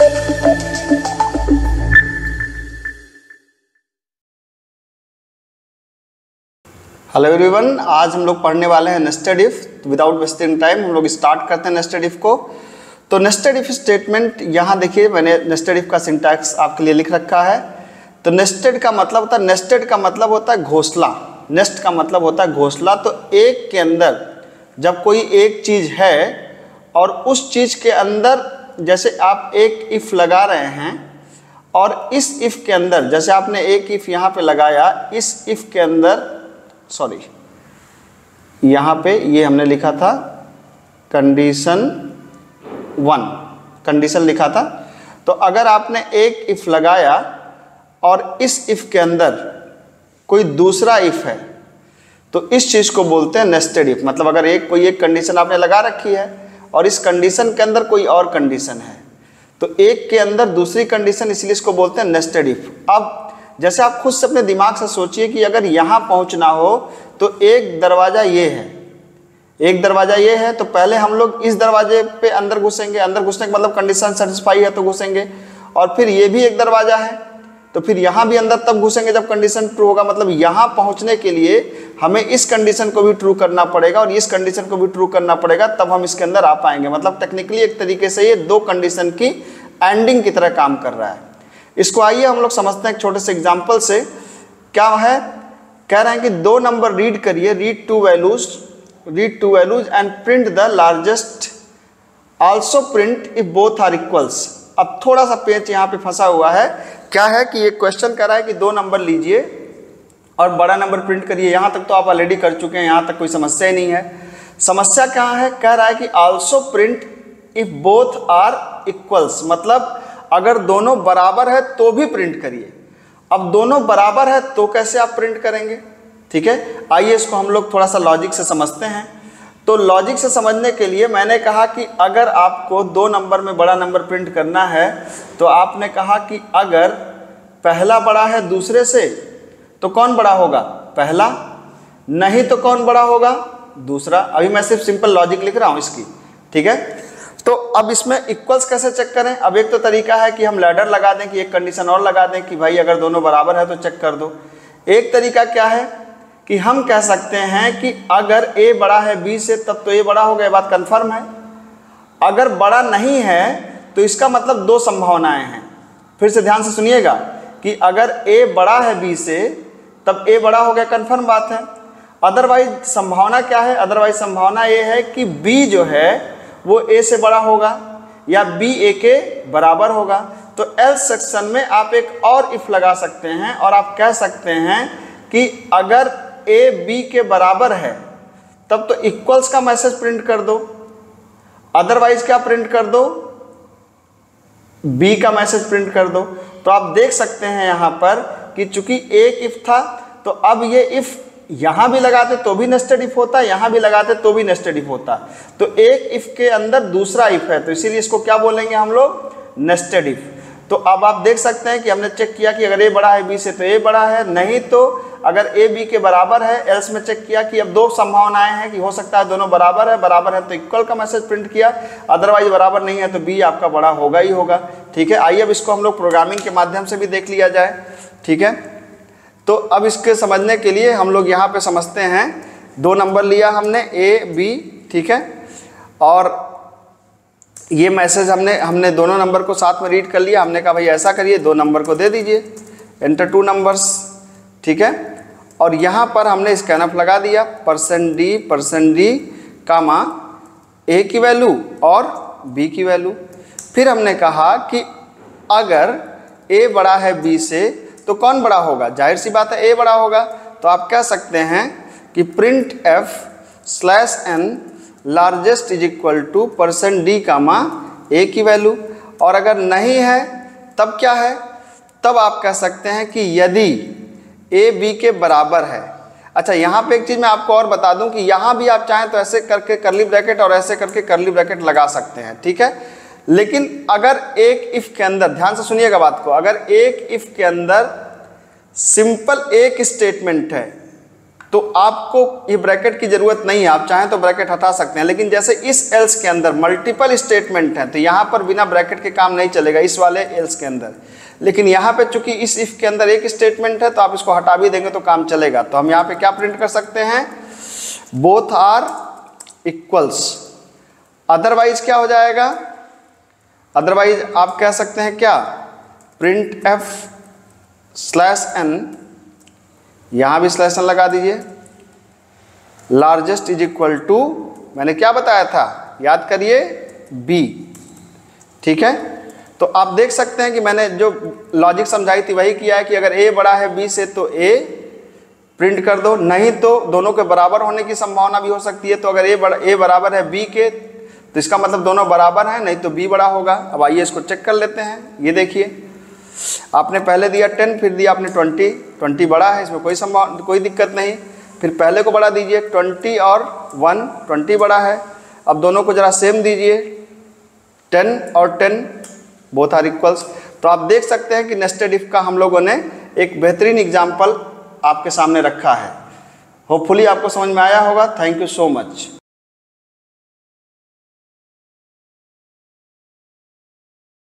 Hello everyone, आज हम लोग पढ़ने वाले हैं nested if. Without wasting time हम लोग स्टार्ट करते हैं नेस्टेड इफ को। तो नेस्टेड इफ स्टेटमेंट यहाँ देखिए, मैंने नेस्टेड इफ का सिंटैक्स आपके लिए लिख रखा है। तो नेस्टेड का मतलब होता है, नेस्टेड का मतलब होता है घोंसला, नेस्ट का मतलब होता है घोंसला। तो एक के अंदर जब कोई एक चीज़ है और उस चीज़ के अंदर जैसे आप एक इफ लगा रहे हैं और इस इफ के अंदर जैसे आपने एक इफ यहाँ पे लगाया, इस इफ के अंदर सॉरी यहाँ पे ये हमने लिखा था कंडीशन 1, कंडीशन लिखा था। तो अगर आपने एक इफ लगाया और इस इफ के अंदर कोई दूसरा इफ है तो इस चीज़ को बोलते हैं नेस्टेड इफ। मतलब अगर कोई एक कंडीशन आपने लगा रखी है और इस कंडीशन के अंदर कोई और कंडीशन है तो एक के अंदर दूसरी कंडीशन, इसलिए इसको बोलते हैं नेस्टेड इफ। अब जैसे आप खुद से अपने दिमाग से सोचिए कि अगर यहाँ पहुँचना हो तो एक दरवाज़ा ये है, एक दरवाज़ा ये है, तो पहले हम लोग इस दरवाजे पे अंदर घुसेंगे, अंदर घुसने का मतलब कंडीशन सेटिस्फाई है तो घुसेंगे, और फिर ये भी एक दरवाज़ा है तो फिर यहाँ भी अंदर तब घुसेंगे जब कंडीशन ट्रू होगा। मतलब यहाँ पहुँचने के लिए हमें इस कंडीशन को भी ट्रू करना पड़ेगा और इस कंडीशन को भी ट्रू करना पड़ेगा, तब हम इसके अंदर आ पाएंगे। मतलब टेक्निकली एक तरीके से ये दो कंडीशन की एंडिंग की तरह काम कर रहा है। इसको आइए हम लोग समझते हैं एक छोटे से एग्जाम्पल से। क्या है, कह रहे हैं कि दो नंबर रीड करिए, read two values and print the largest, also print if both are equals. अब थोड़ा सा पेच यहाँ पे फंसा हुआ है। क्या है कि ये क्वेश्चन कर रहा है कि दो नंबर लीजिए और बड़ा नंबर प्रिंट करिए। यहाँ तक तो आप ऑलरेडी कर चुके हैं, यहाँ तक कोई समस्या ही नहीं है। समस्या क्या है, कह रहा है कि also print if both are equals, मतलब अगर दोनों बराबर है तो भी प्रिंट करिए। अब दोनों बराबर है तो कैसे आप प्रिंट करेंगे, ठीक है। आइए इसको हम लोग थोड़ा सा लॉजिक से समझते हैं। तो लॉजिक से समझने के लिए मैंने कहा कि अगर आपको दो नंबर में बड़ा नंबर प्रिंट करना है तो आपने कहा कि अगर पहला बड़ा है दूसरे से तो कौन बड़ा होगा, पहला, नहीं तो कौन बड़ा होगा, दूसरा। अभी मैं सिर्फ सिंपल लॉजिक लिख रहा हूँ इसकी, ठीक है। तो अब इसमें इक्वल्स कैसे चेक करें। अब एक तो तरीका है कि हम लैडर लगा दें, कि एक कंडीशन और लगा दें कि भाई अगर दोनों बराबर है तो चेक कर दो। एक तरीका क्या है कि हम कह सकते हैं कि अगर a बड़ा है b से तब तो a बड़ा होगा, ये बात कंफर्म है। अगर बड़ा नहीं है तो इसका मतलब दो संभावनाएं हैं। फिर से ध्यान से सुनिएगा कि अगर a बड़ा है b से तब a बड़ा हो गया, कंफर्म बात है। अदरवाइज संभावना क्या है, अदरवाइज संभावना ये है कि b जो है वो a से बड़ा होगा या b a के बराबर होगा। तो एल्स सेक्शन में आप एक और इफ लगा सकते हैं और आप कह सकते हैं कि अगर a b के बराबर है तब तो इक्वल्स का मैसेज प्रिंट कर दो, अदरवाइज क्या प्रिंट कर दो, b का मैसेज प्रिंट कर दो। तो आप देख सकते हैं यहाँ पर कि चूंकि एक इफ था तो अब ये इफ यहाँ भी लगाते तो भी नेस्टेड इफ होता, यहाँ भी लगाते तो भी नेस्टेड इफ होता। तो एक इफ के अंदर दूसरा इफ है तो इसीलिए इसको क्या बोलेंगे हम लोग, नेस्टेड इफ। तो अब आप देख सकते हैं कि हमने चेक किया कि अगर a बड़ा है b से तो a बड़ा है, नहीं तो अगर a b के बराबर है। एल्स में चेक किया कि अब दो संभावनाएं हैं कि हो सकता है दोनों बराबर है तो इक्वल का मैसेज प्रिंट किया, अदरवाइज बराबर नहीं है तो b आपका बड़ा होगा ही होगा, ठीक है। आइए अब इसको हम लोग प्रोग्रामिंग के माध्यम से भी देख लिया जाए, ठीक है। तो अब इसके समझने के लिए हम लोग यहाँ पे समझते हैं, दो नंबर लिया हमने a b, ठीक है, और ये मैसेज हमने दोनों नंबर को साथ में रीड कर लिया। हमने कहा भाई ऐसा करिए, दो नंबर को दे दीजिए, एंटर टू नंबर्स, ठीक है। और यहाँ पर हमने स्कैनअप लगा दिया, %d कामा a की वैल्यू और b की वैल्यू। फिर हमने कहा कि अगर a बड़ा है b से तो कौन बड़ा होगा, जाहिर सी बात है a बड़ा होगा। तो आप कह सकते हैं कि print f/n largest is equal to %d comma a की वैल्यू। और अगर नहीं है तब क्या है, तब आप कह सकते हैं कि यदि a b के बराबर है। अच्छा, यहाँ पे एक चीज़ मैं आपको और बता दूं कि यहाँ भी आप चाहें तो ऐसे करके करली ब्रैकेट और ऐसे करके करली ब्रैकेट लगा सकते हैं, ठीक है। लेकिन अगर एक इफ के अंदर, ध्यान से सुनिएगा बात को, अगर एक इफ के अंदर सिंपल एक स्टेटमेंट है तो आपको ये ब्रैकेट की ज़रूरत नहीं है, आप चाहें तो ब्रैकेट हटा सकते हैं। लेकिन जैसे इस एल्स के अंदर मल्टीपल स्टेटमेंट हैं तो यहाँ पर बिना ब्रैकेट के काम नहीं चलेगा इस वाले एल्स के अंदर। लेकिन यहाँ पे चूंकि इस इफ़ के अंदर एक स्टेटमेंट है तो आप इसको हटा भी देंगे तो काम चलेगा। तो हम यहाँ पे क्या प्रिंट कर सकते हैं, बोथ आर इक्वल्स। अदरवाइज क्या हो जाएगा, अदरवाइज आप कह सकते हैं क्या, प्रिंट एफ स्लैश एन, यहां भी स्लैश एन लगा दीजिए, लार्जेस्ट इज इक्वल टू, मैंने क्या बताया था याद करिए, बी। ठीक है, तो आप देख सकते हैं कि मैंने जो लॉजिक समझाई थी वही किया है कि अगर ए बड़ा है बी से तो ए प्रिंट कर दो, नहीं तो दोनों के बराबर होने की संभावना भी हो सकती है। तो अगर ए बराबर है बी के तो इसका मतलब दोनों बराबर हैं, नहीं तो बी बड़ा होगा। अब आइए इसको चेक कर लेते हैं। ये देखिए आपने पहले दिया 10, फिर दिया आपने 20 बड़ा है, इसमें कोई दिक्कत नहीं। फिर पहले को बढ़ा दीजिए 20 और 1, 20 बड़ा है। अब दोनों को जरा सेम दीजिए, 10 और 10 बोथ आर इक्वल्स। तो आप देख सकते हैं कि नेस्टेड इफ का हम लोगों ने एक बेहतरीन एग्जाम्पल आपके सामने रखा है। होपफुली आपको समझ में आया होगा। Thank you so much.